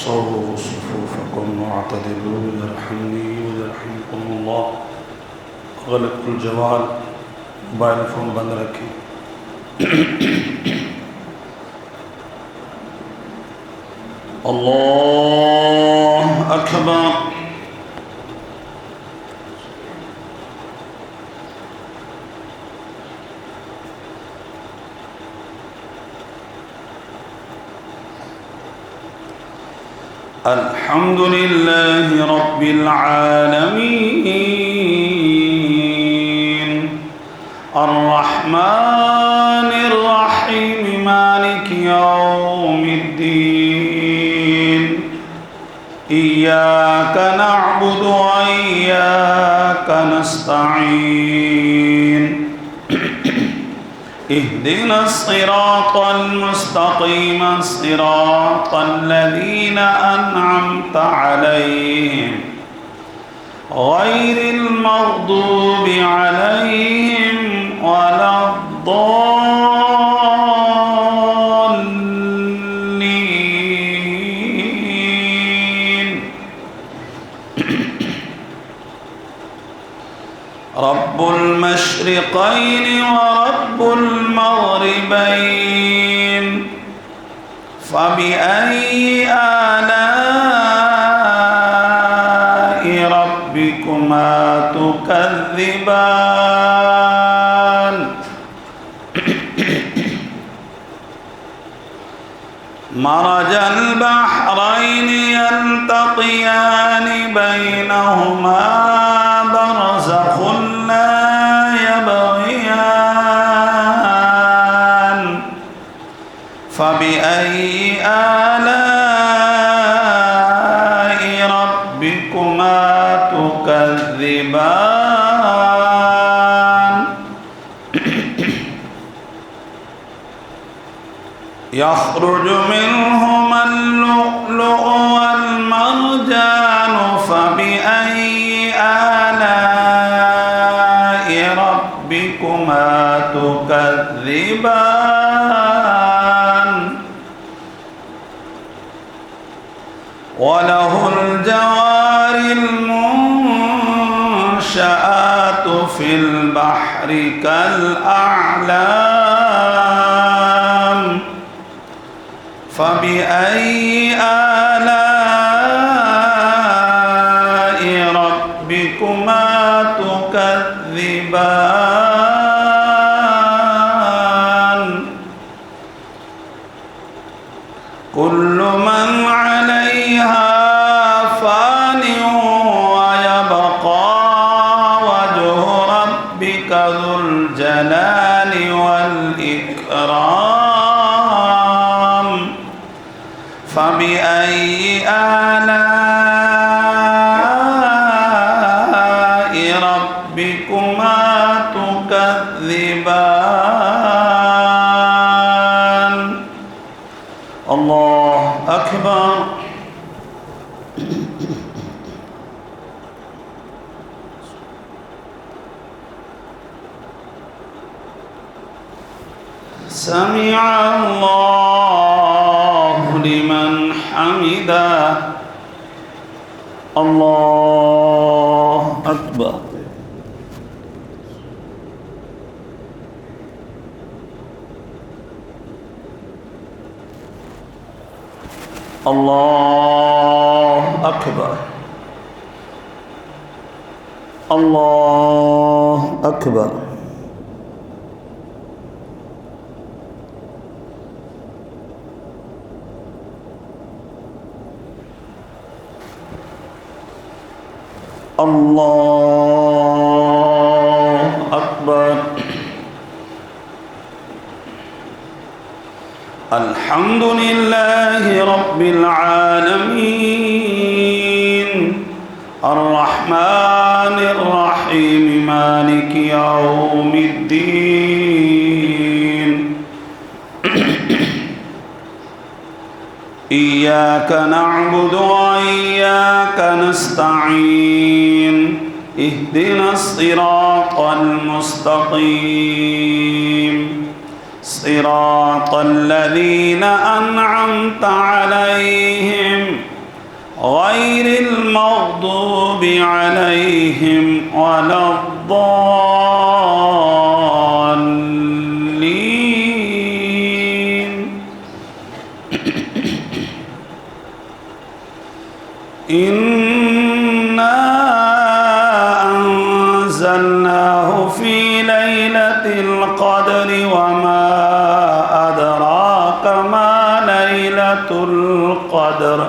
صووا صفوفكم واعتدلوا يرحمني ويرحمكم الله. غلق الجوال mobile phone بند رکھی. اللہ اکبر. الحمد لله رب العالمين الرحمن الرحيم مالك يوم الدين إياك نعبد وإياك نستعين اهدنا الصراط المستقيم صراط الذين أنعمت عليهم غير المغضوب عليهم ولا الضالين. رب المشرقين ورب المغربين فبأي آلاء ربكما تكذبان. مرج البحرين يلتقيان بينهما برزخ لا يبغيان فبأي آلاء ربكما تكذبان. يخرج منهما اللؤلؤ والمرجان فبأي آلاء ربكما تكذبان. وله الجوار المنشآت في البحر كالأعلام فبأي آلاء ربكما تكذبان. كل من عليها فان ويبقى وجه ربك ذو الجلال والإكرام فبأي آلاء ربكما تكذبان. الله أكبر. سمع الله لمن حمده. الله أكبر. الله أكبر. الله أكبر. الله أكبر. الحمد لله رب العالمين الرحمن الرحيم مالك يوم الدين إياك نعبد وإياك نستعين اهدنا الصراط المستقيم صراط الذين أنعمت عليهم عليهم ولا الضالين إنا أنزلناه في ليلة القدر وما أدراك ما ليلة القدر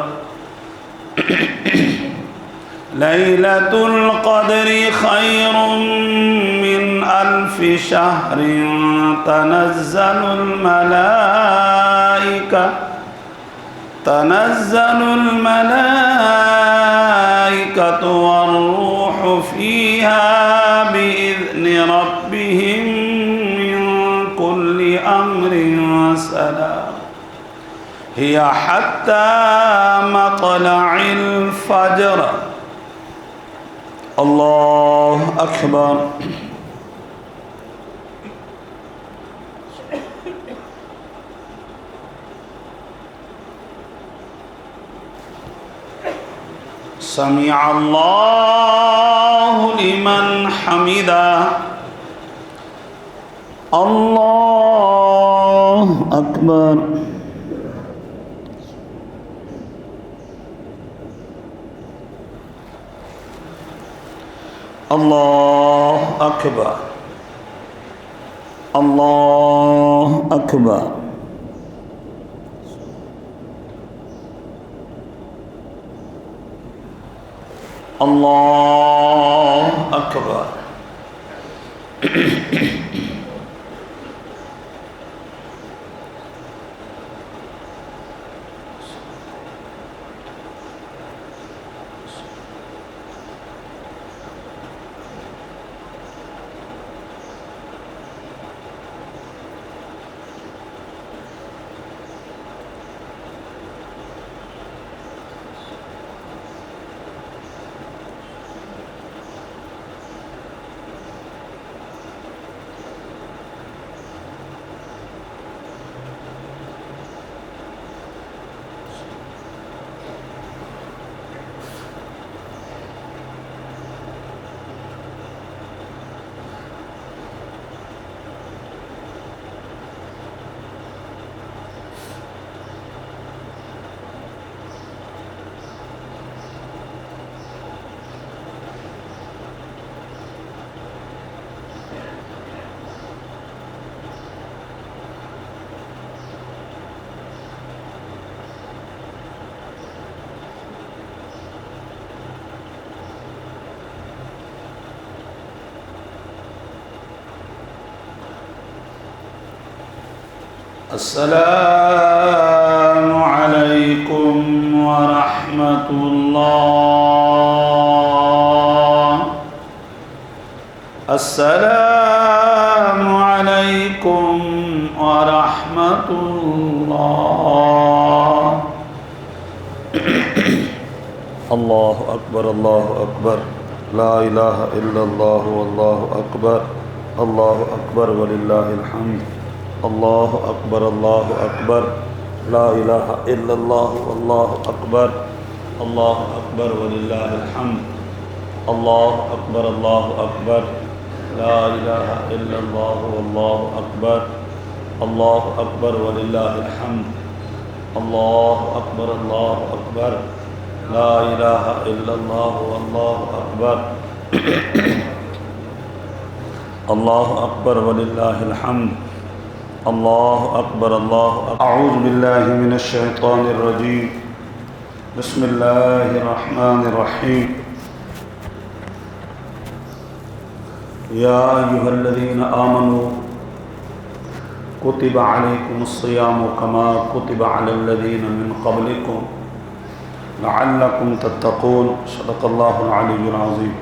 ليلة القدر خير من 1000 شهر تنزل الملائكة والروح فيها بإذن ربهم من كل أمر سلام هي حتى مطلع الفجر الله أكبر سمع الله لمن حمده الله أكبر الله أكبر الله أكبر الله أكبر السلام عليكم ورحمة الله السلام عليكم ورحمة الله الله أكبر الله أكبر لا إله إلا الله والله أكبر الله أكبر ولله الحمد الله أكبر الله أكبر لا إله إلا الله والله أكبر الله أكبر ولله الحمد الله أكبر الله أكبر لا إله إلا الله والله أكبر الله أكبر ولله الحمد الله أكبر الله أكبر لا إله إلا الله والله أكبر الله أكبر ولله الحمد الله أكبر الله أكبر أعوذ بالله من الشيطان الرجيم بسم الله الرحمن الرحيم يا أيها الذين آمنوا كتب عليكم الصيام كما كتب على الذين من قبلكم لعلكم تتقون صدق الله العلي العظيم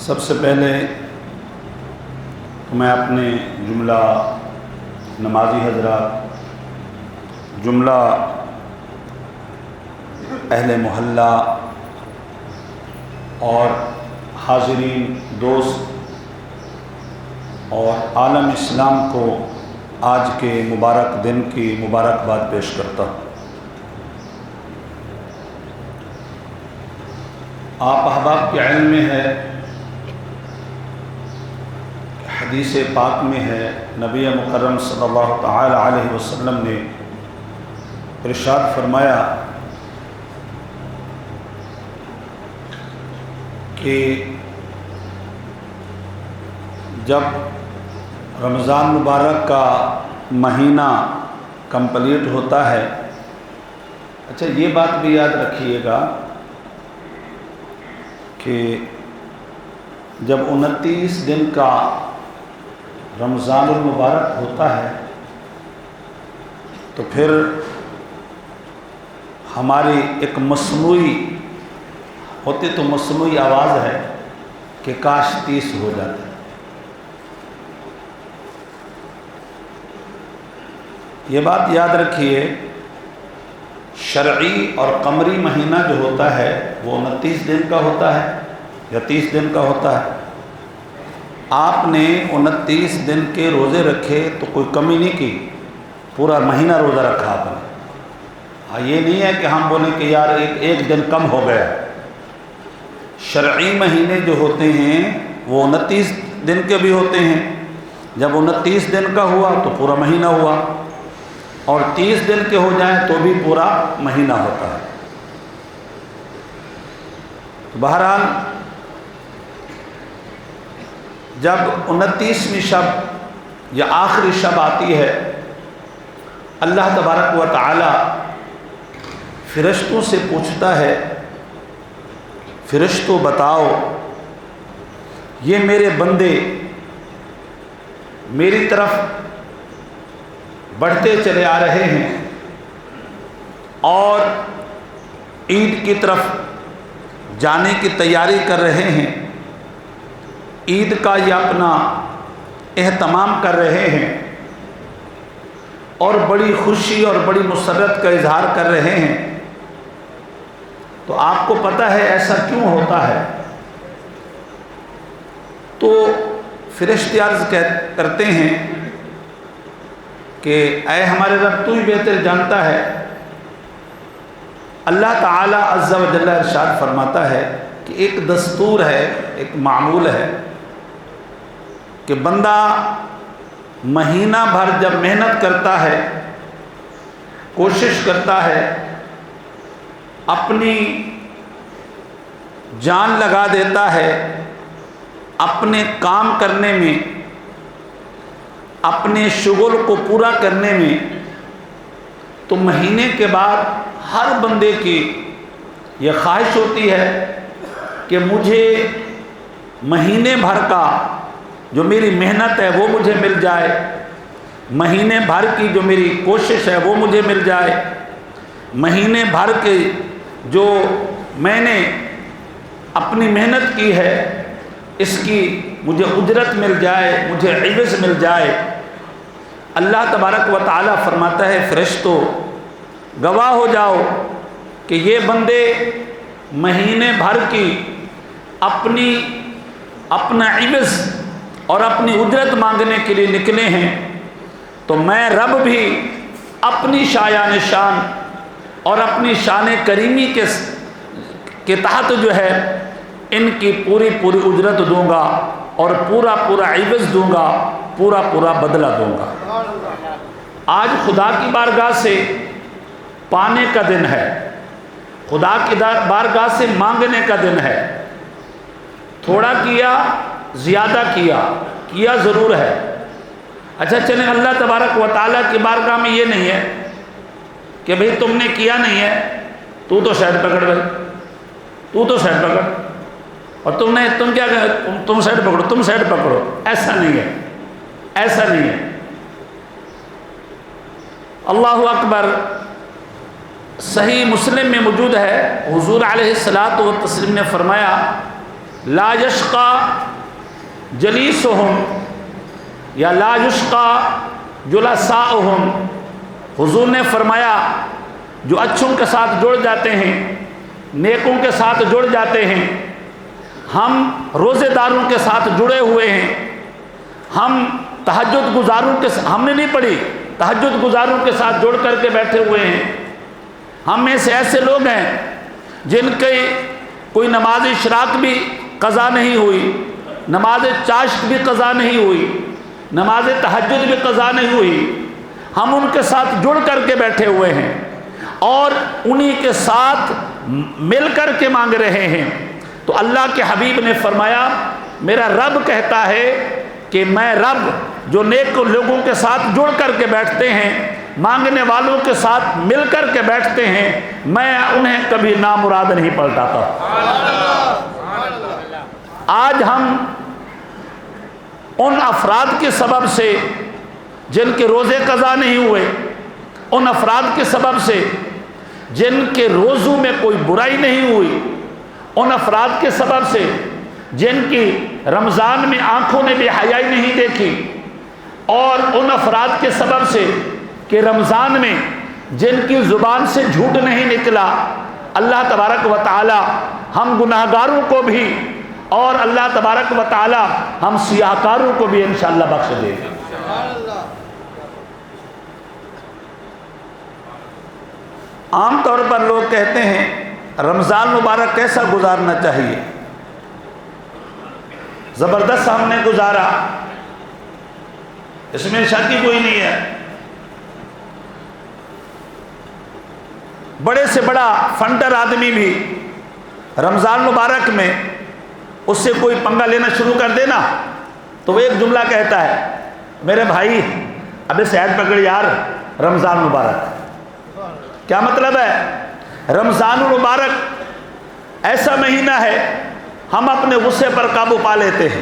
سب سے پہلے میں اپنے جملہ نمازی حضرات، جملہ اہل محلہ اور حاضرین دوست اور عالم اسلام کو آج کے مبارک دن کی مبارکباد پیش کرتا ہوں۔ آپ احباب کے علم میں ہے، حدیث پاک میں ہے، نبی مکرم صلی اللہ تعالی علیہ وسلم نے ارشاد فرمایا کہ جب رمضان مبارک کا مہینہ کمپلیٹ ہوتا ہے، اچھا یہ بات بھی یاد رکھیے گا کہ جب 29 دن کا رمضان المبارک ہوتا ہے تو پھر ہماری ایک مصنوعی ہوتی تو مصنوعی آواز ہے کہ کاش 30 ہو جاتے۔ یہ بات یاد رکھیے، شرعی اور قمری مہینہ جو ہوتا ہے وہ 29 دن کا ہوتا ہے یا 30 دن کا ہوتا ہے۔ آپ نے 29 دن کے روزے رکھے تو کوئی کمی نہیں کی، پورا مہینہ روزہ رکھا آپ نے۔ ہاں یہ نہیں ہے کہ ہم بولیں کہ یار ایک دن کم ہو گیا۔ شرعی مہینے جو ہوتے ہیں وہ 29 دن کے بھی ہوتے ہیں، جب 29 دن کا ہوا تو پورا مہینہ ہوا، اور 30 دن کے ہو جائیں تو بھی پورا مہینہ ہوتا ہے۔ بہرحال جب 29ویں شب یا آخری شب آتی ہے، اللہ تبارک و تعالی فرشتوں سے پوچھتا ہے، فرشتوں بتاؤ یہ میرے بندے میری طرف بڑھتے چلے آ رہے ہیں اور عید کی طرف جانے کی تیاری کر رہے ہیں، عید کا یہ اپنا اہتمام کر رہے ہیں اور بڑی خوشی اور بڑی مسرت کا اظہار کر رہے ہیں، تو آپ کو پتہ ہے ایسا کیوں ہوتا ہے؟ تو فرشتے عرض کرتے ہیں کہ اے ہمارے رب تو ہی بہتر جانتا ہے۔ اللہ تعالیٰ عز و جل ارشاد فرماتا ہے کہ ایک دستور ہے، ایک معمول ہے کہ بندہ مہینہ بھر جب محنت کرتا ہے، کوشش کرتا ہے، اپنی جان لگا دیتا ہے اپنے کام کرنے میں، اپنے شغل کو پورا کرنے میں، تو مہینے کے بعد ہر بندے کی یہ خواہش ہوتی ہے کہ مجھے مہینے بھر کا جو میری محنت ہے وہ مجھے مل جائے، مہینے بھر کی جو میری کوشش ہے وہ مجھے مل جائے، مہینے بھر کے جو میں نے اپنی محنت کی ہے اس کی مجھے اجرت مل جائے، مجھے عوض مل جائے۔ اللہ تبارک و تعالیٰ فرماتا ہے فرشتوں گواہ ہو جاؤ کہ یہ بندے مہینے بھر کی اپنا عوض اور اپنی اجرت مانگنے کے لیے نکلے ہیں، تو میں رب بھی اپنی شایان شان اور اپنی شان کریمی کے تحت جو ہے ان کی پوری اجرت دوں گا اور پورا عوض دوں گا، پورا بدلہ دوں گا۔ آج خدا کی بارگاہ سے پانے کا دن ہے، خدا کی بارگاہ سے مانگنے کا دن ہے۔ تھوڑا کیا، زیادہ کیا ضرور ہے۔ اچھا چلیں، اللہ تبارک و تعالیٰ کی بارگاہ میں یہ نہیں ہے کہ بھئی تم نے کیا نہیں ہے تو سائڈ پکڑ بھائی، تو سائڈ پکڑ، اور تم کیا کہ تم سائڈ پکڑو، تم سائڈ پکڑو، ایسا نہیں ہے، ایسا نہیں ہے۔ اللہ اکبر، صحیح مسلم میں موجود ہے، حضور علیہ الصلاۃ والتسلیم نے فرمایا لا یشقا جلیسہم یا لا یشقا جلساؤہم، حضور نے فرمایا جو اچھوں کے ساتھ جڑ جاتے ہیں، نیکوں کے ساتھ جڑ جاتے ہیں، ہم روزے داروں کے ساتھ جڑے ہوئے ہیں، ہم تہجد گزاروں کے ہم نے نہیں پڑھی، تہجد گزاروں کے ساتھ جوڑ کر کے بیٹھے ہوئے ہیں۔ ہم میں سے ایسے لوگ ہیں جن کے کوئی نماز اشراق بھی قضا نہیں ہوئی، نماز چاشت بھی قضا نہیں ہوئی، نماز تہجد بھی قضا نہیں ہوئی، ہم ان کے ساتھ جڑ کر کے بیٹھے ہوئے ہیں اور انہی کے ساتھ مل کر کے مانگ رہے ہیں۔ تو اللہ کے حبیب نے فرمایا میرا رب کہتا ہے کہ میں رب جو نیک لوگوں کے ساتھ جڑ کر کے بیٹھتے ہیں، مانگنے والوں کے ساتھ مل کر کے بیٹھتے ہیں، میں انہیں کبھی نامراد نہیں پلٹاتا۔ آج ہم ان افراد کے سبب سے جن کے روزے قضا نہیں ہوئے، ان افراد کے سبب سے جن کے روزوں میں کوئی برائی نہیں ہوئی، ان افراد کے سبب سے جن کی رمضان میں آنکھوں نے بے حیائی نہیں دیکھی، اور ان افراد کے سبب سے کہ رمضان میں جن کی زبان سے جھوٹ نہیں نکلا، اللہ تبارک و تعالی ہم گناہ گاروں کو بھی اور اللہ تبارک و تعالی ہم سیاہ کاروں کو بھی انشاءاللہ بخش دے گا۔ عام طور پر لوگ کہتے ہیں رمضان مبارک کیسا گزارنا چاہیے؟ زبردست ہم نے گزارا، اس میں شک ہی کوئی نہیں ہے۔ بڑے سے بڑا فنڈر آدمی بھی رمضان مبارک میں اس سے کوئی پنگا لینا شروع کر دینا تو وہ ایک جملہ کہتا ہے، میرے بھائی ابھی سیٹ پکڑ یار، رمضان مبارک۔ کیا مطلب ہے؟ رمضان المبارک ایسا مہینہ ہے ہم اپنے غصے پر قابو پا لیتے ہیں،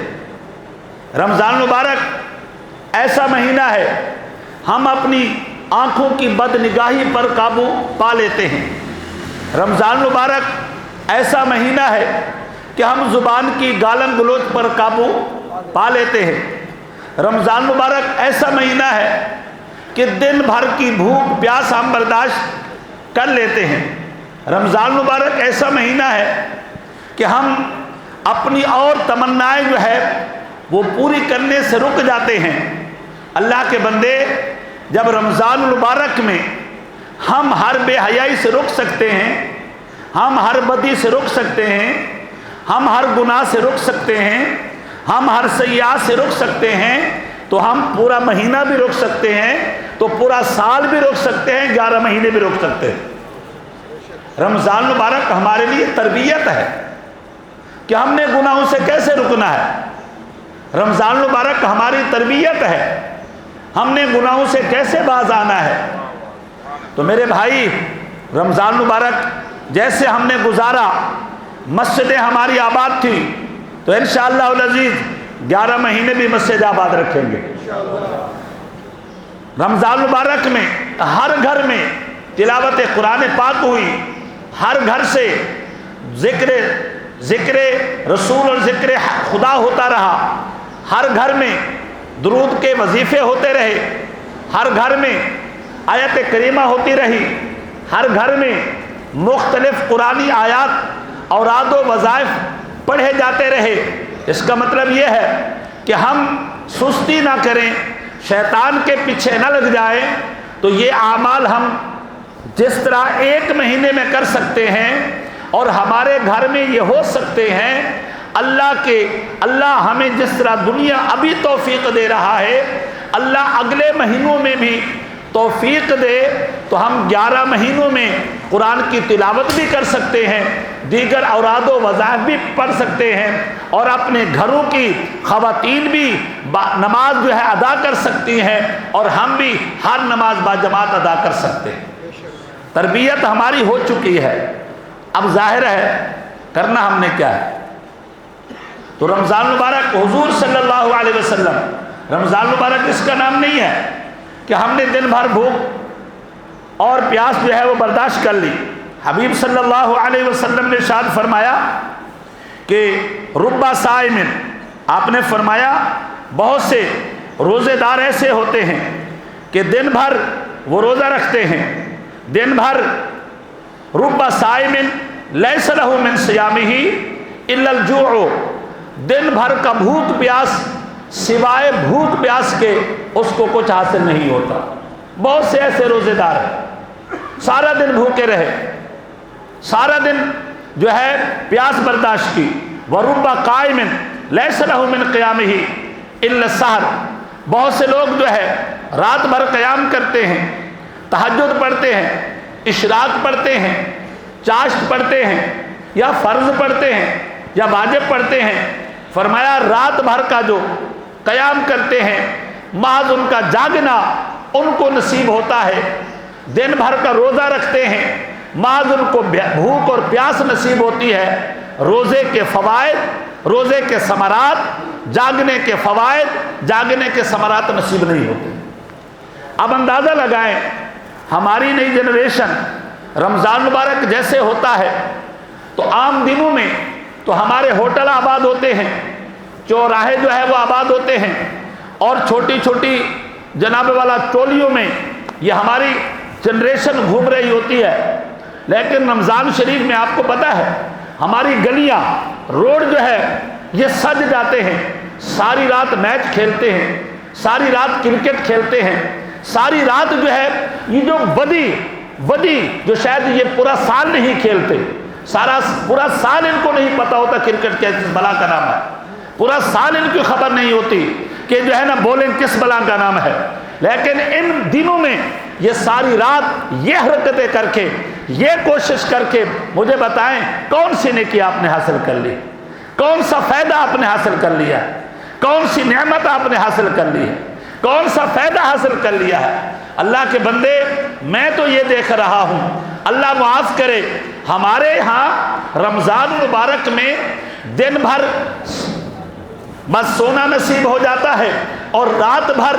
رمضان مبارک ایسا مہینہ ہے ہم اپنی آنکھوں کی بد نگاہی پر قابو پا لیتے ہیں، رمضان مبارک ایسا مہینہ ہے کہ ہم زبان کی گالن گلوچ پر قابو پا لیتے ہیں، رمضان مبارک ایسا مہینہ ہے کہ دن بھر کی بھوک پیاس ہم برداشت کر لیتے ہیں، رمضان مبارک ایسا مہینہ ہے کہ ہم اپنی اور تمنائیں جو ہے وہ پوری کرنے سے رک جاتے ہیں۔ اللہ کے بندے، جب رمضان المبارک میں ہم ہر بے حیائی سے رک سکتے ہیں، ہم ہر بدی سے رک سکتے ہیں، ہم ہر گناہ سے رک سکتے ہیں، ہم ہر سیئات سے رک سکتے ہیں، تو ہم پورا مہینہ بھی رک سکتے ہیں، تو پورا سال بھی رک سکتے ہیں، 11 مہینے بھی رک سکتے ہیں۔ رمضان مبارک ہمارے لیے تربیت ہے کہ ہم نے گناہوں سے کیسے رکنا ہے، رمضان مبارک ہماری تربیت ہے ہم نے گناہوں سے کیسے باز آنا ہے۔ تو میرے بھائی، رمضان مبارک جیسے ہم نے گزارا، مسجدیں ہماری آباد تھی، تو انشاءاللہ العزیز 11 مہینے بھی مسجد آباد رکھیں گے۔ رمضان مبارک میں ہر گھر میں تلاوت قرآن پاک ہوئی، ہر گھر سے ذکر رسول اور ذکر خدا ہوتا رہا، ہر گھر میں درود کے وظیفے ہوتے رہے، ہر گھر میں آیت کریمہ ہوتی رہی، ہر گھر میں مختلف قرآنی آیات اوراد و وظائف پڑھے جاتے رہے۔ اس کا مطلب یہ ہے کہ ہم سستی نہ کریں، شیطان کے پیچھے نہ لگ جائیں، تو یہ اعمال ہم جس طرح ایک مہینے میں کر سکتے ہیں اور ہمارے گھر میں یہ ہو سکتے ہیں، اللہ ہمیں جس طرح دنیا ابھی توفیق دے رہا ہے، اللہ اگلے مہینوں میں بھی توفیق دے تو ہم 11 مہینوں میں قرآن کی تلاوت بھی کر سکتے ہیں، دیگر اوراد و وظائف بھی پڑھ سکتے ہیں، اور اپنے گھروں کی خواتین بھی نماز جو ہے ادا کر سکتی ہیں، اور ہم بھی ہر نماز باجماعت ادا کر سکتے ہیں۔ تربیت ہماری ہو چکی ہے، اب ظاہر ہے کرنا ہم نے کیا ہے۔ تو رمضان مبارک، حضور صلی اللہ علیہ وسلم، رمضان مبارک اس کا نام نہیں ہے کہ ہم نے دن بھر بھوک اور پیاس جو ہے وہ برداشت کر لی۔ حبیب صلی اللہ علیہ وسلم نے ارشاد فرمایا کہ ربا صائم، آپ نے فرمایا بہت سے روزے دار ایسے ہوتے ہیں کہ دن بھر وہ روزہ رکھتے ہیں، دن بھر ربا صائم لیس لہ من صیامہ الا الجوع، دن بھر کا بھوک پیاس سوائے بھوک پیاس کے اس کو کچھ حاصل نہیں ہوتا۔ بہت سے ایسے روزے دار ہیں، سارا دن بھوکے رہے، سارا دن جو ہے پیاس برداشت کی۔ وَرُبَّ قَائِمٍ لَيْسَ لَهُ مِنْ قِيَامِهِ إِلَّا السَّحْرُ، بہت سے لوگ جو ہے رات بھر قیام کرتے ہیں، تہجد پڑھتے ہیں، اشراق پڑھتے ہیں، چاشت پڑھتے ہیں، یا فرض پڑھتے ہیں، یا واجب پڑھتے ہیں۔ فرمایا رات بھر کا جو قیام کرتے ہیں محض ان کا جاگنا ان کو نصیب ہوتا ہے، دن بھر کا روزہ رکھتے ہیں محض ان کو بھوک اور پیاس نصیب ہوتی ہے۔ روزے کے فوائد، روزے کے ثمرات، جاگنے کے فوائد، جاگنے کے ثمرات نصیب نہیں ہوتے۔ اب اندازہ لگائیں ہماری نئی جنریشن رمضان مبارک جیسے ہوتا ہے تو عام دنوں میں تو ہمارے ہوٹل آباد ہوتے ہیں، چوراہے جو ہے وہ آباد ہوتے ہیں، اور چھوٹی چھوٹی جناب والا ٹولیوں میں یہ ہماری جنریشن گھوم رہی ہوتی ہے۔ لیکن رمضان شریف میں آپ کو پتہ ہے ہماری گلیاں، روڈ جو ہے یہ سج جاتے ہیں، ساری رات میچ کھیلتے ہیں، ساری رات کرکٹ کھیلتے ہیں، ساری رات جو ہے یہ جو ودی جو شاید یہ پورا سال نہیں کھیلتے، پورا سال ان کو نہیں پتا ہوتا کرکٹ کس بلا کا نام ہے، پورا سال ان کی خبر نہیں ہوتی کہ جو ہے نا بولنگ کس بلا کا نام ہے، لیکن ان دنوں میں یہ ساری رات یہ حرکتیں کر کے، یہ کوشش کر کے مجھے بتائیں کون سی نیکی آپ نے حاصل کر لی، کون سا فائدہ آپ نے حاصل کر لیا، کون سی نعمت آپ نے حاصل کر لی ہے، کون سا فائدہ حاصل کر لیا ہے۔ اللہ کے بندے میں تو یہ دیکھ رہا ہوں، اللہ معاف کرے، ہمارے ہاں رمضان مبارک میں دن بھر بس سونا نصیب ہو جاتا ہے اور رات بھر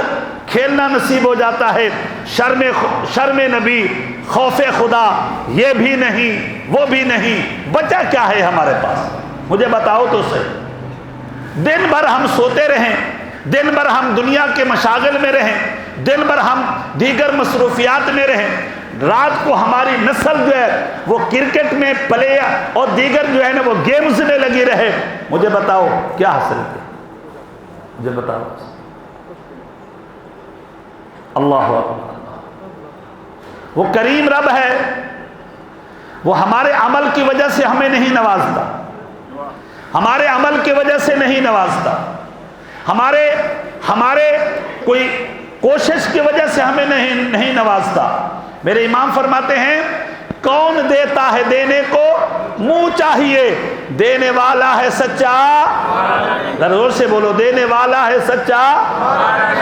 کھیلنا نصیب ہو جاتا ہے۔ شرم نبی، خوف خدا یہ بھی نہیں، وہ بھی نہیں، بچہ کیا ہے ہمارے پاس؟ مجھے بتاؤ تو صحیح۔ دن بھر ہم سوتے رہیں، دن بھر ہم دنیا کے مشاغل میں رہیں، دن بھر ہم دیگر مصروفیات میں رہیں، رات کو ہماری نسل جو ہے وہ کرکٹ میں پلے اور دیگر جو ہے نا وہ گیمز میں لگی رہے۔ مجھے بتاؤ کیا حاصل کیا؟ مجھے بتاؤ۔ اللہ اکبر، وہ کریم رب ہے، وہ ہمارے عمل کی وجہ سے ہمیں نہیں نوازتا، ہمارے عمل کی وجہ سے نہیں نوازتا، ہمارے کوئی کوشش کی وجہ سے ہمیں نہیں نوازتا۔ میرے امام فرماتے ہیں کون دیتا ہے دینے کو منہ چاہیے، دینے والا ہے سچا، ضرور سے بولو، دینے والا ہے سچا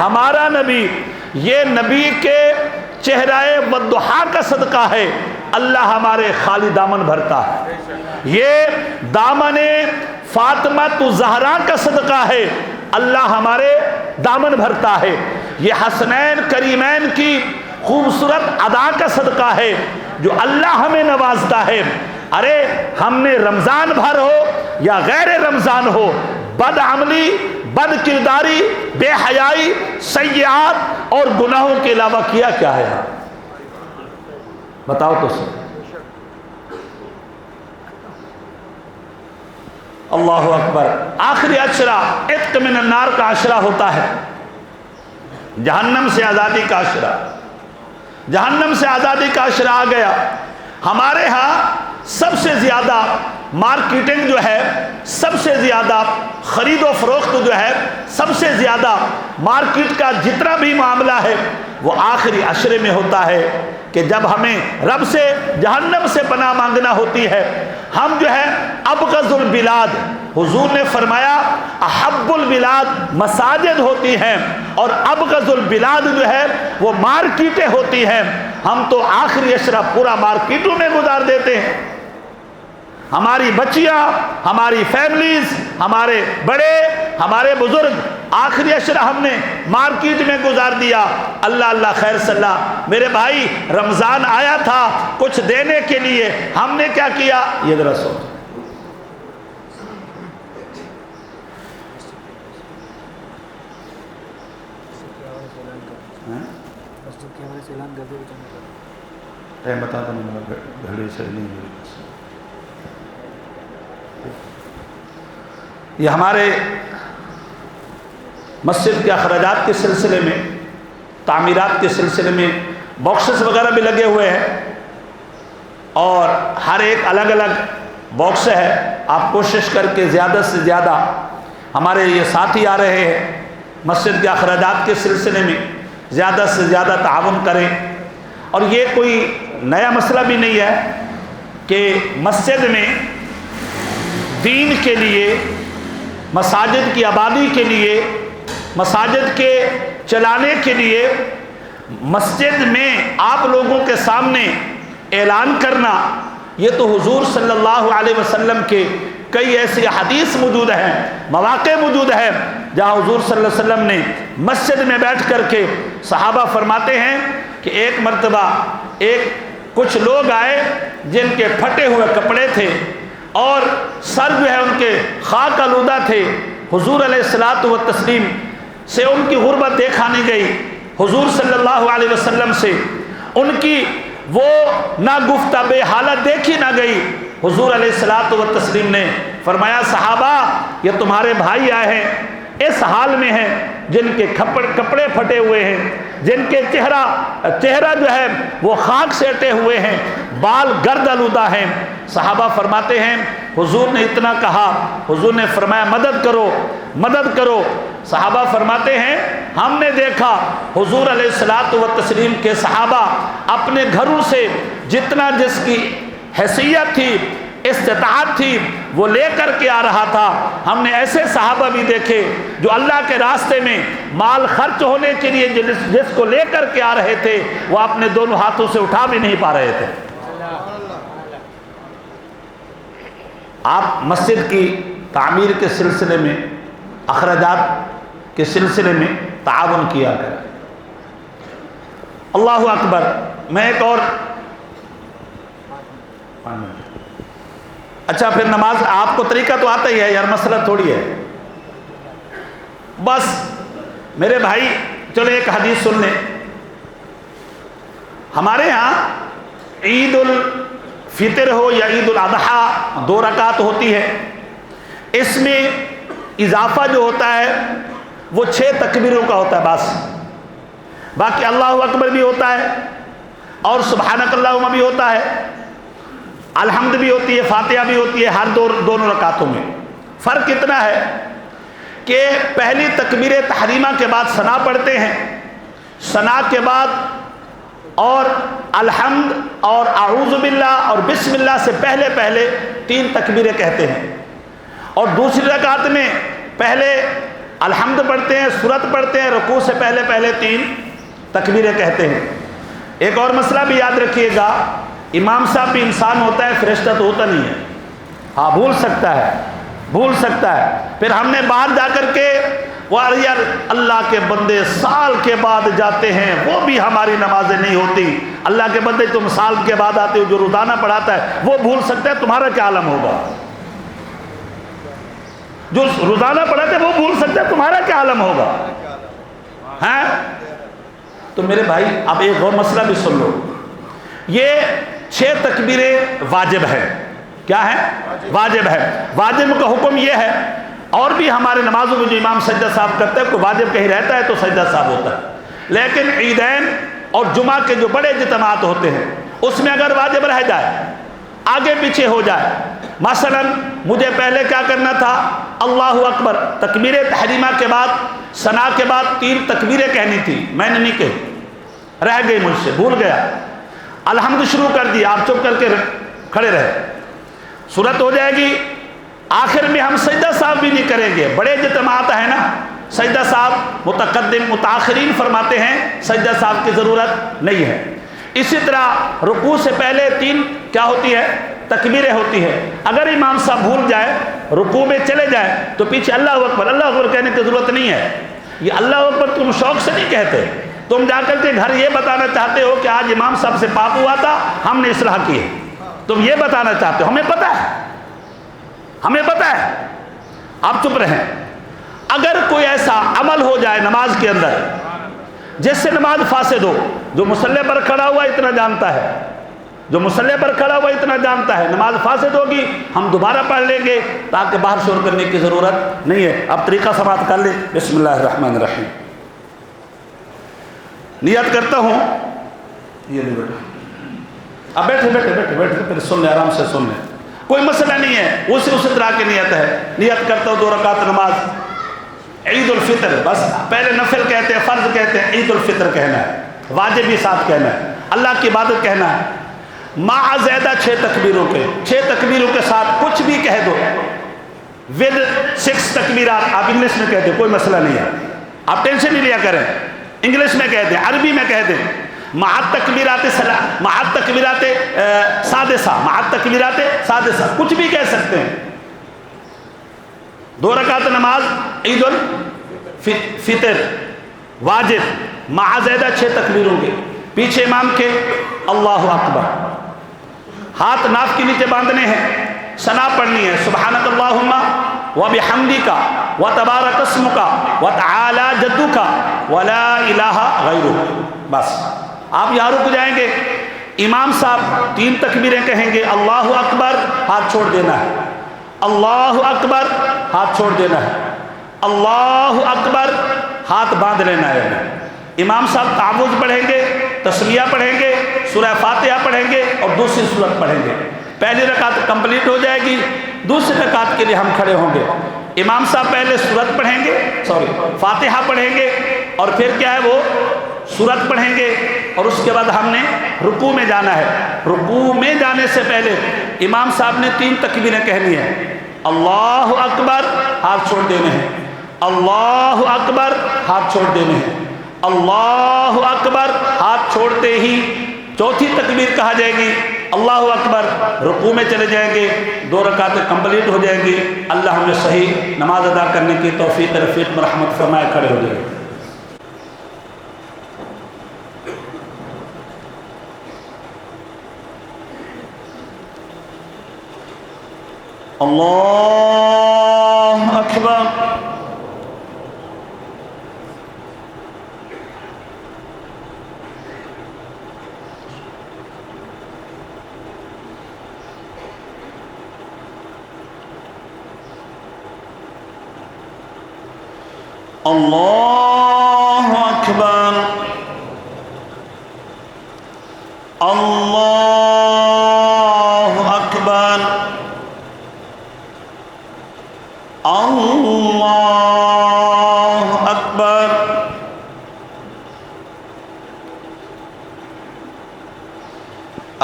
ہمارا نبی۔ یہ نبی کے چہرہ والضحا کا صدقہ ہے، اللہ ہمارے خالی دامن بھرتا ہے۔ یہ دامن فاطمہ الزہرا کا صدقہ ہے، اللہ ہمارے دامن بھرتا ہے۔ یہ حسنین کریمین کی خوبصورت ادا کا صدقہ ہے جو اللہ ہمیں نوازتا ہے۔ ارے ہم نے رمضان بھر ہو یا غیر رمضان ہو، بد عملی، بد کرداری، بے حیائی، سیئات اور گناہوں کے علاوہ کیا کیا ہے؟ بتاؤ تو صحیح۔ اللہ اکبر۔ آخری عشرہ عتق من النار کا عشرہ ہوتا ہے، جہنم سے آزادی کا عشرہ، جہنم سے آزادی کا عشرہ آ گیا۔ ہمارے ہاں سب سے زیادہ مارکیٹنگ جو ہے، سب سے زیادہ خرید و فروخت جو ہے، سب سے زیادہ مارکیٹ کا جتنا بھی معاملہ ہے وہ آخری عشرے میں ہوتا ہے، کہ جب ہمیں رب سے جہنم سے پناہ مانگنا ہوتی ہے۔ ہم جو ہے ابغض البلاد، حضور نے فرمایا احب البلاد مساجد ہوتی ہیں اور ابغض البلاد جو ہے وہ مارکیٹیں ہوتی ہیں۔ ہم تو آخری عشرہ پورا مارکیٹوں میں گزار دیتے ہیں، ہماری بچیاں، ہماری فیملیز، ہمارے بڑے، ہمارے بزرگ، آخری عشرہ ہم نے مارکیٹ میں گزار دیا۔ اللہ اللہ خیر صلی اللہ۔ میرے بھائی رمضان آیا تھا کچھ دینے کے لیے، ہم نے کیا کیا؟ یہ ذرا سوچ۔ بتا دوں گھڑی سے نہیں میرے پاس۔ یہ ہمارے مسجد کے اخراجات کے سلسلے میں، تعمیرات کے سلسلے میں باکسز وغیرہ بھی لگے ہوئے ہیں، اور ہر ایک الگ الگ باکس ہے۔ آپ کوشش کر کے زیادہ سے زیادہ، ہمارے یہ ساتھی آ رہے ہیں، مسجد کے اخراجات کے سلسلے میں زیادہ سے زیادہ تعاون کریں۔ اور یہ کوئی نیا مسئلہ بھی نہیں ہے کہ مسجد میں دین کے لیے، مساجد کی آبادی کے لیے، مساجد کے چلانے کے لیے مسجد میں آپ لوگوں کے سامنے اعلان کرنا، یہ تو حضور صلی اللہ علیہ وسلم کے کئی ایسی حدیث موجود ہیں، مواقع موجود ہیں جہاں حضور صلی اللہ علیہ وسلم نے مسجد میں بیٹھ کر کے، صحابہ فرماتے ہیں کہ ایک مرتبہ کچھ لوگ آئے جن کے پھٹے ہوئے کپڑے تھے اور سر جو ہے ان کے خاک آلودہ تھے۔ حضور علیہ الصلوۃ والتسلیم سے ان کی غربت دیکھا نہیں گئی، حضور صلی اللہ علیہ وسلم سے ان کی وہ ناگفتہ بے حالت دیکھی نہ گئی۔ حضور علیہ الصلوۃ والتسلیم نے فرمایا، صحابہ یہ تمہارے بھائی آئے ہیں، اس حال میں ہیں جن کے کپڑے پھٹے ہوئے ہیں، جن کے چہرہ جو ہے وہ خاک سے اٹے ہوئے ہیں، بال گرد آلودہ ہیں۔ صحابہ فرماتے ہیں حضور نے اتنا کہا، حضور نے فرمایا مدد کرو مدد کرو۔ صحابہ فرماتے ہیں ہم نے دیکھا حضور علیہ الصلوۃ والتسلیم کے صحابہ اپنے گھروں سے جتنا جس کی حیثیت تھی، استطاعت تھی، وہ لے کر کے آ رہا تھا۔ ہم نے ایسے صحابہ بھی دیکھے جو اللہ کے راستے میں مال خرچ ہونے کے لیے جس کو لے کر کے آ رہے تھے وہ اپنے دونوں ہاتھوں سے اٹھا بھی نہیں پا رہے تھے۔ آپ مسجد کی تعمیر کے سلسلے میں، اخراجات کے سلسلے میں تعاون کیا کریں۔ اللہ اکبر۔ میں ایک اور اچھا، پھر نماز آپ کو طریقہ تو آتا ہی ہے یار، مسئلہ تھوڑی ہے بس میرے بھائی۔ چلو ایک حدیث سن لیں۔ ہمارے ہاں عید الفطر ہو یا عید الاضحیٰ 2 رکعت ہوتی ہے، اس میں اضافہ جو ہوتا ہے وہ 6 تکبیروں کا ہوتا ہے بس، باقی اللہ اکبر بھی ہوتا ہے اور سبحانک اللہم بھی ہوتا ہے، الحمد بھی ہوتی ہے، فاتحہ بھی ہوتی ہے، ہر دونوں رکعتوں میں۔ فرق اتنا ہے کہ پہلی تکبیر تحریمہ کے بعد ثنا پڑھتے ہیں، ثنا کے بعد اور الحمد اور اعوذ باللہ اور بسم اللہ سے پہلے 3 تکبیریں کہتے ہیں، اور دوسری رکعت میں پہلے الحمد پڑھتے ہیں، سورت پڑھتے ہیں، رکوع سے پہلے 3 تکبیریں کہتے ہیں۔ ایک اور مسئلہ بھی یاد رکھیے گا، امام صاحب بھی انسان ہوتا ہے، فرشتہ تو ہوتا نہیں ہے، ہاں بھول سکتا ہے۔ پھر ہم نے باہر جا کر کے یار اللہ کے بندے سال کے بعد جاتے ہیں، وہ بھی ہماری نمازیں نہیں ہوتی۔ اللہ کے بندے تم سال کے بعد آتے ہو، جو روزانہ پڑھاتا ہے وہ بھول سکتا ہے، تمہارا کیا عالم ہوگا؟ جو روزانہ پڑھاتے ہیں وہ بھول سکتا ہے، تمہارا کیا عالم ہوگا؟ ہیں؟ تو میرے بھائی اب ایک اور مسئلہ بھی سن لو، یہ 6 تکبیریں واجب ہے۔ کیا ہے؟ واجب ہے۔ واجب کا حکم یہ ہے، اور بھی ہمارے نمازوں میں جو امام سجدہ صاحب کرتا ہے، کوئی واجب کہیں رہتا ہے تو سجدہ صاحب ہوتا ہے، لیکن عیدین اور جمعہ کے جو بڑے اجتماعات ہوتے ہیں اس میں اگر واجب رہ جائے، آگے پیچھے ہو جائے، مثلا مجھے پہلے کیا کرنا تھا، اللہ اکبر تکبیر تحریمہ کے بعد ثنا کے بعد 3 تکبیریں کہنی تھی، میں نے نہیں کہی، رہ گئی مجھ سے، بھول گیا، الحمد شروع کر دی، آپ چپ کر کے کھڑے رہے، سورت ہو جائے گی، آخر میں ہم سجدہ صاحب بھی نہیں کریں گے۔ بڑے اجتماعات ہیں نا، سجدہ صاحب متقدم متاخرین فرماتے ہیں سجدہ صاحب کی ضرورت نہیں ہے۔ اسی طرح رکوع سے پہلے 3 کیا ہوتی ہے؟ تکبیریں ہوتی ہے۔ اگر امام صاحب بھول جائے، رکوع میں چلے جائے تو پیچھے اللہ اکبر کہنے کی ضرورت نہیں ہے۔ یہ اللہ اکبر تم شوق سے نہیں کہتے، تم جا کر کے گھر یہ بتانا چاہتے ہو کہ آج امام صاحب سے پاپ ہوا تھا، ہم نے اصلاح کی ہے، تم یہ بتانا چاہتے ہو، ہمیں پتہ ہے، آپ چپ رہیں۔ اگر کوئی ایسا عمل ہو جائے نماز کے اندر جس سے نماز فاسد ہو، جو مصلی پر کھڑا ہوا اتنا جانتا ہے جو مسلح پر کھڑا وہ اتنا جانتا ہے نماز فاسد ہوگی، ہم دوبارہ پڑھ لیں گے تاکہ باہر شور کرنے کی ضرورت نہیں ہے۔ اب طریقہ سماعت کر لیں۔ بسم اللہ الرحمن الرحیم۔ نیت کرتا ہوں، یہ نہیں بیٹا، اب بیٹھے بیٹھے بیٹھے بیٹھے پھر سن لیں، آرام سے سن لیں، کوئی مسئلہ نہیں ہے، اسی طرح کی نیت ہے۔ نیت کرتا ہوں 2 رکعت نماز عید الفطر، بس پہلے نفل کہتے ہیں، فرض کہتے ہیں، عید الفطر کہنا ہے، واجب بھی ساتھ کہنا ہے، اللہ کی عبادت کہنا ہے، مع زیادہ 6 تکبیروں کے، 6 تکبیروں کے ساتھ کچھ بھی کہہ دو، ود 6 تکبیرات آپ انگلش میں کہتے ہیں، کوئی مسئلہ نہیں ہے، آپ ٹینشن نہیں لیا کریں، انگلش میں کہتے ہیں، عربی میں کہتے ہیں، مع تکبیرات سادسہ، مع تکبیرات سادسہ، کچھ بھی کہہ سکتے ہیں۔ 2 رکعت نماز عید الفطر واجب مع زیادہ 6 تکبیروں کے، پیچھے امام کے اللہ اکبر، ہاتھ ناف کے نیچے باندھنے ہیں، ثنا پڑھنی ہے، سبحانک اللہم وبحمدک وتبارک اسمک وتعالی جدک ولا الہ غیرک، بس آپ یہاں رک جائیں گے، امام صاحب 3 تکبیریں کہیں گے، اللہ اکبر، ہاتھ چھوڑ دینا ہے، اللہ اکبر، ہاتھ چھوڑ دینا ہے، اللہ اکبر، ہاتھ باندھ لینا ہے۔ امام صاحب تعوذ پڑھیں گے، تسمیہ پڑھیں گے، سورہ فاتحہ پڑھیں گے اور دوسری سورت پڑھیں گے، پہلی رکعت کمپلیٹ ہو جائے گی، دوسری رکعت کے لیے ہم کھڑے ہوں گے، امام صاحب پہلے سورت پڑھیں گے، فاتحہ پڑھیں گے اور پھر کیا ہے وہ سورت پڑھیں گے، اور اس کے بعد ہم نے رکوع میں جانا ہے۔ رکوع میں جانے سے پہلے امام صاحب نے 3 تکبیریں کہنی ہیں، اللہ اکبر، ہاتھ چھوڑ دینے ہیں، اللہ اکبر، ہاتھ چھوڑ دینے ہیں، اللہ اکبر، ہاتھ چھوڑتے ہی 4تھی تکبیر کہا جائے گی، اللہ اکبر، رکوع میں چلے جائیں گے، 2 رکعتیں کمپلیٹ ہو جائیں گی، اللہ ہمیں صحیح نماز ادا کرنے کی توفیق رفیق مرحمت فرمائے، کھڑے ہو جائیں گے۔ اللہ اکبر، اللہ اکبر، اللہ اکبر، اللہ اکبر،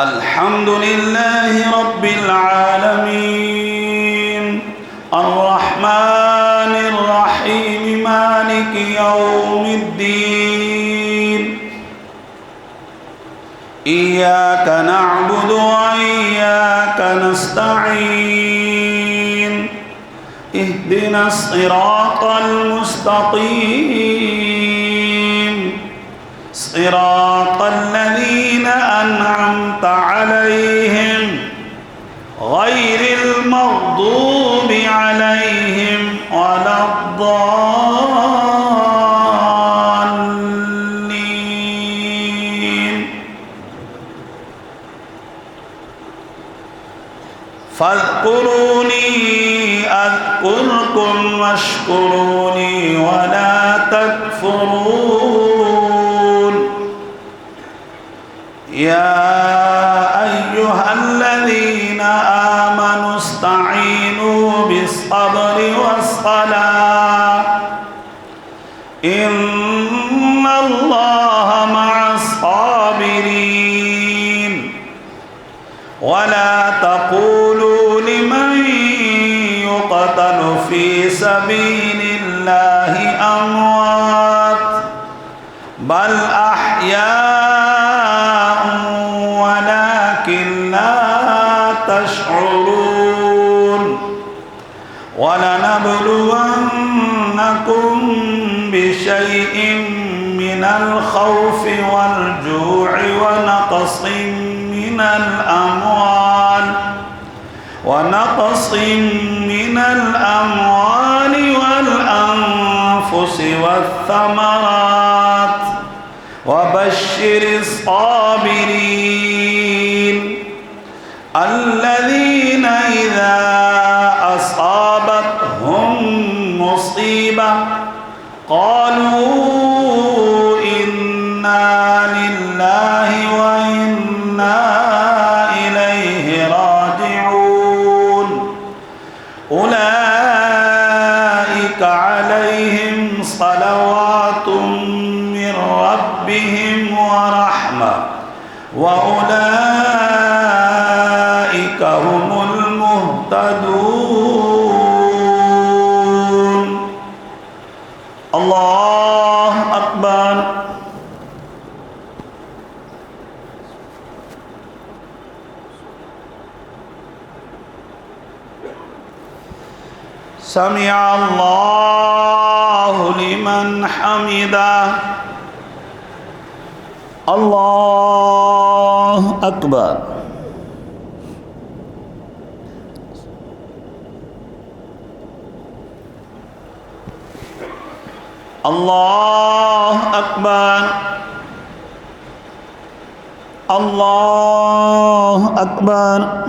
الحمد للہ رب العالمین، الرحمن الرحیم، مالک یوم الدین، ایاک نعبد و ایاک نستعین، اهدنا الصراط المستقيم، صراط الذين أنعمت عليهم غير المغضوب عليهم ولا الضالين، فاذكروني أذكركم واشكروني ولا تكفرون، يا أيها الذين آمنوا استعينوا بالصبر والصلاة، إن الله مع الصابرين، ولا تقولوا لمن يقتل في سبيل الله أموات، بل أحياء ولكن لا تشعرون، ولنبلونكم بشيء من الخوف والجوع ونقص من الأموال والأنفس والثمرات، وبشر الصابرين الذين إذا أصابتهم مصيبة قالوا إنا لله وإنا إليه راجعون أولئك عليهم صلوات من ربهم ورحمة وأولئك هم المهتدون الله أكبر سمع الله لمن حمده الله أكبر الله أكبر الله أكبر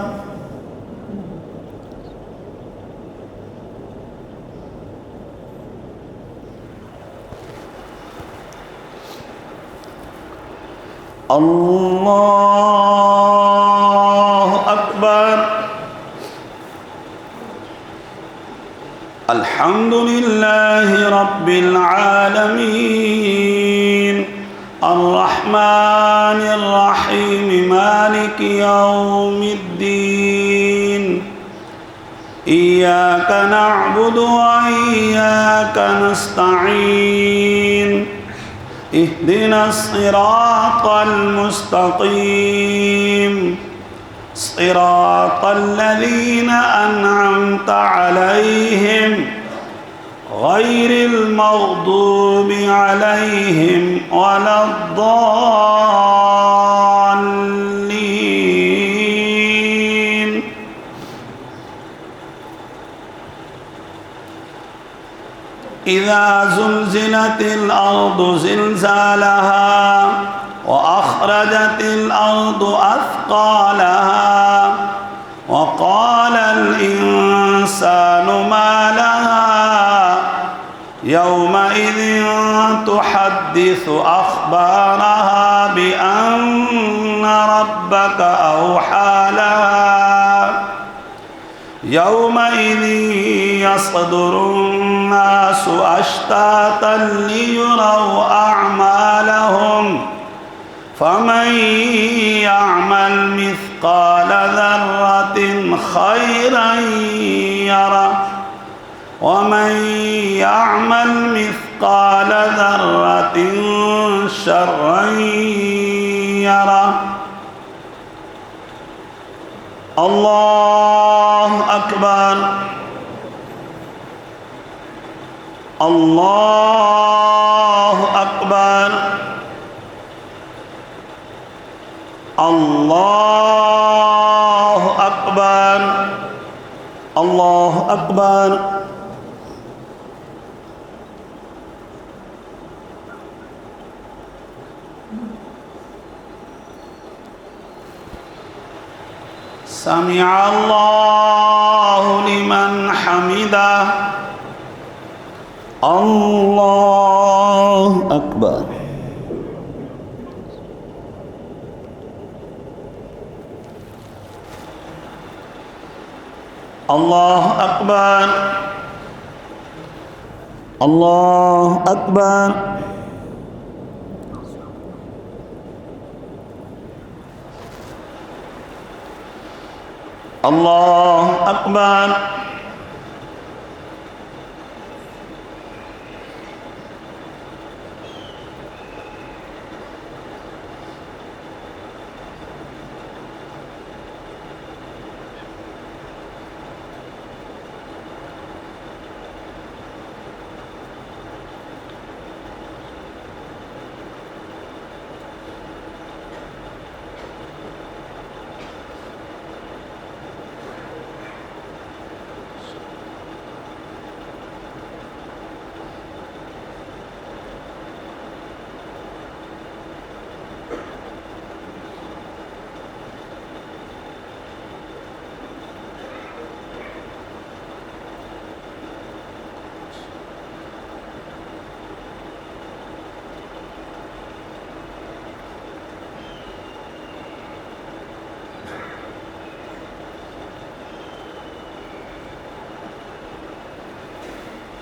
الله أكبر الحمد لله رب العالمين الرحمن الرحيم مالك يوم الدين إياك نعبد وإياك نستعين اهدنا الصراط المستقيم صراط الذين أنعمت عليهم غير المغضوب عليهم ولا الضالين إذا زلزلت الأرض زلزالها وأخرجت الأرض أثقالها وقال الإنسان ما لها يومئذ تحدث أخبارها بأن ربك أوحى لها يومئذ يصدر الناس أشتاتا ليروا أعمالهم فمن يعمل مثقال ذرة خيرا يره ومن يعمل مثقال ذرة شرا يره الله أكبر الله أكبر الله أكبر الله أكبر سمع الله لمن حمده الله أكبر الله أكبر الله أكبر الله أكبر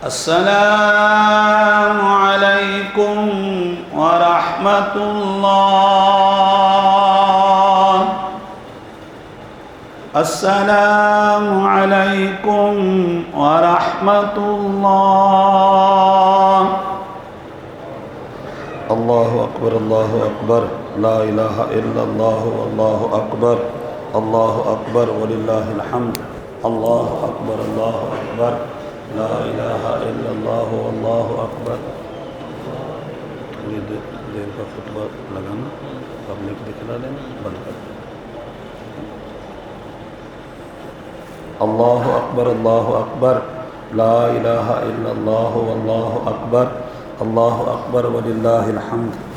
السلام علیکم ورحمۃ اللہ السلام علیکم ورحمۃ اللہ اللہ اکبر لا الہ الا اللہ واللہ اکبر وللہ الحمد اللہ اکبر لا الہ الا اللہ واللہ اکبر. تھوڑی دیر کا خطبہ لگانا، پبلک دکھلا دینا، بند کر دینا. اللہ اکبر لا الہ الا اللہ واللہ اکبر وللہ الحمد